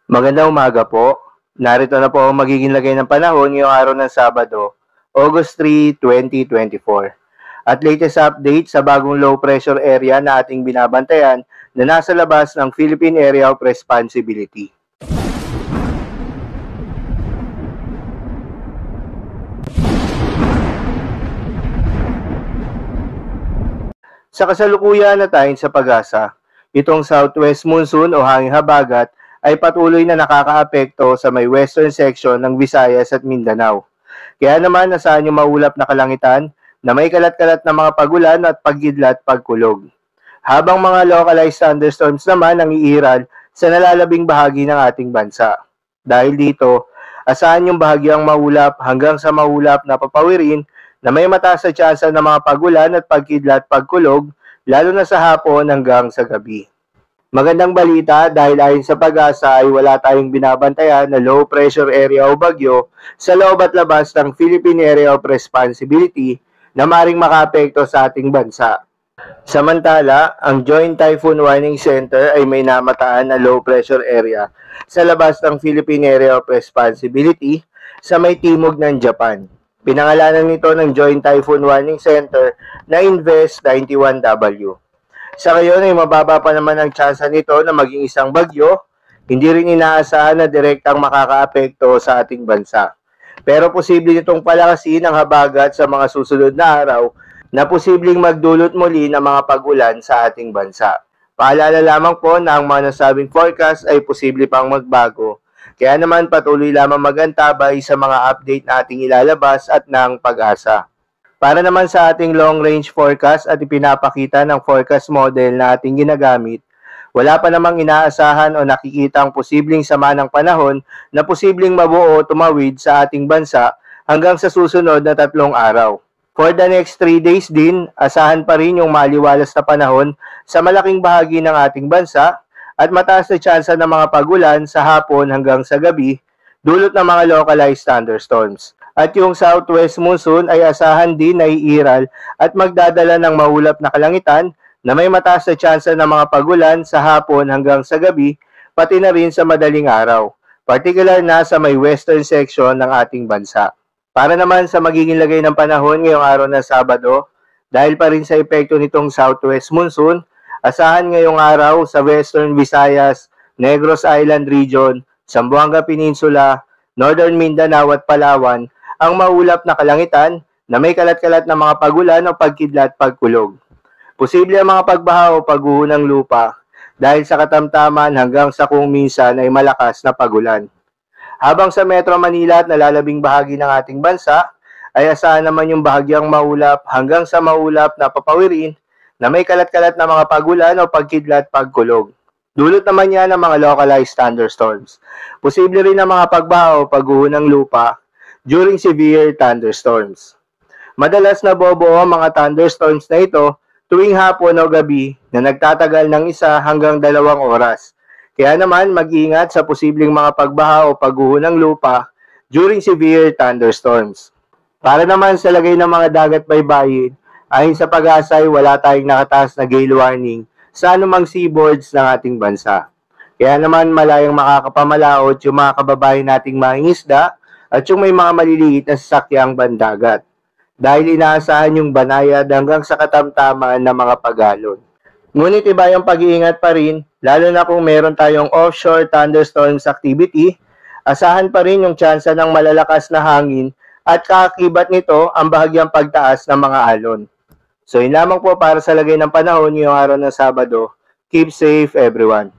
Magandang umaga po. Narito na po ang magiging lagay ng panahon ngayong araw ng Sabado, August 3, 2024. At latest update sa bagong low pressure area na ating binabantayan na nasa labas ng Philippine Area of Responsibility. Sa kasalukuyan na tayo sa pag-asa, itong southwest monsoon o hanging habagat ay patuloy na nakakaapekto sa may western section ng Visayas at Mindanao. Kaya naman nasaan yung maulap na kalangitan na may kalat-kalat na mga pagulan at pagkidlat pagkulog. Habang mga localized thunderstorms naman ang iiral sa nalalabing bahagi ng ating bansa. Dahil dito, asahan yung bahagyang maulap hanggang sa maulap na papawirin na may mataas na tsansa ng mga pagulan at pagkidlat pagkulog lalo na sa hapon hanggang sa gabi. Magandang balita dahil ayon sa pag-asa ay wala tayong binabantayan na low pressure area o bagyo sa loob at labas ng Philippine Area of Responsibility na maring makaapekto sa ating bansa. Samantala, ang Joint Typhoon Warning Center ay may namataan na low pressure area sa labas ng Philippine Area of Responsibility sa may timog ng Japan. Pinangalanan nito ng Joint Typhoon Warning Center na Invest 91W. Sa ngayon ay mababa pa naman ang tsansa nito na maging isang bagyo, hindi rin inaasahan na direktang makakaapekto sa ating bansa. Pero posible nitong palakasin ang habagat sa mga susunod na araw na posibleng magdulot muli ng mga pag-ulan sa ating bansa. Paalala lamang po na ang mga nasabing forecast ay posible pang magbago. Kaya naman patuloy lamang magantabay sa mga update na ating ilalabas at ng pag-asa. Para naman sa ating long-range forecast at ipinapakita ng forecast model na ating ginagamit, wala pa namang inaasahan o nakikitang posibleng sama ng panahon na posibleng mabuo o tumawid sa ating bansa hanggang sa susunod na 3 araw. For the next 3 days din, asahan pa rin yung maliwalas na panahon sa malaking bahagi ng ating bansa at mataas na tsansa ng mga pagulan sa hapon hanggang sa gabi, dulot ng mga localized thunderstorms. At yung southwest monsoon ay asahan din na iiral at magdadala ng maulap na kalangitan na may mataas na tsansa ng mga pagulan sa hapon hanggang sa gabi, pati na rin sa madaling araw, particular na sa may western section ng ating bansa. Para naman sa magiging lagay ng panahon ngayong araw ng Sabado, dahil pa rin sa epekto nitong southwest monsoon, asahan ngayong araw sa western Visayas, Negros Island Region, Zamboanga Peninsula, Northern Mindanao at Palawan, ang maulap na kalangitan na may kalat-kalat na mga pagulan o pagkidlat pagkulog. Posible ang mga pagbaha o pagguho ng lupa dahil sa katamtaman hanggang sa kung minsan ay malakas na pagulan. Habang sa Metro Manila at nalalabing bahagi ng ating bansa, ay asahan naman yung bahagyang maulap hanggang sa maulap na papawirin na may kalat-kalat na mga pagulan o pagkidlat pagkulog. Dulot naman yan ng mga localized thunderstorms. Posible rin ang mga pagbaha o pagguho ng lupa during severe thunderstorms. Madalas nabubuo ang mga thunderstorms na ito tuwing hapon o gabi na nagtatagal ng 1 hanggang 2 oras. Kaya naman mag-ingat sa posibleng mga pagbaha o pagguho ng lupa during severe thunderstorms. Para naman sa lagay ng mga dagat baybayin, ayon sa pag-asa ay wala tayong nakataas na gale warning sa anumang seaboards ng ating bansa. Kaya naman malayang makakapamalaot yung mga kababayan nating mangingisda at yung may mga maliliit na sasakyang bandagat dahil inaasahan yung banayad hanggang sa katamtaman ng mga pagalon. Ngunit iba yung pag-iingat pa rin, lalo na kung meron tayong offshore thunderstorms activity, asahan pa rin yung tsansa ng malalakas na hangin at kaakibat nito ang bahagyang pagtaas ng mga alon. So yun lamang po para sa lagay ng panahon ngayong araw ng Sabado. Keep safe everyone.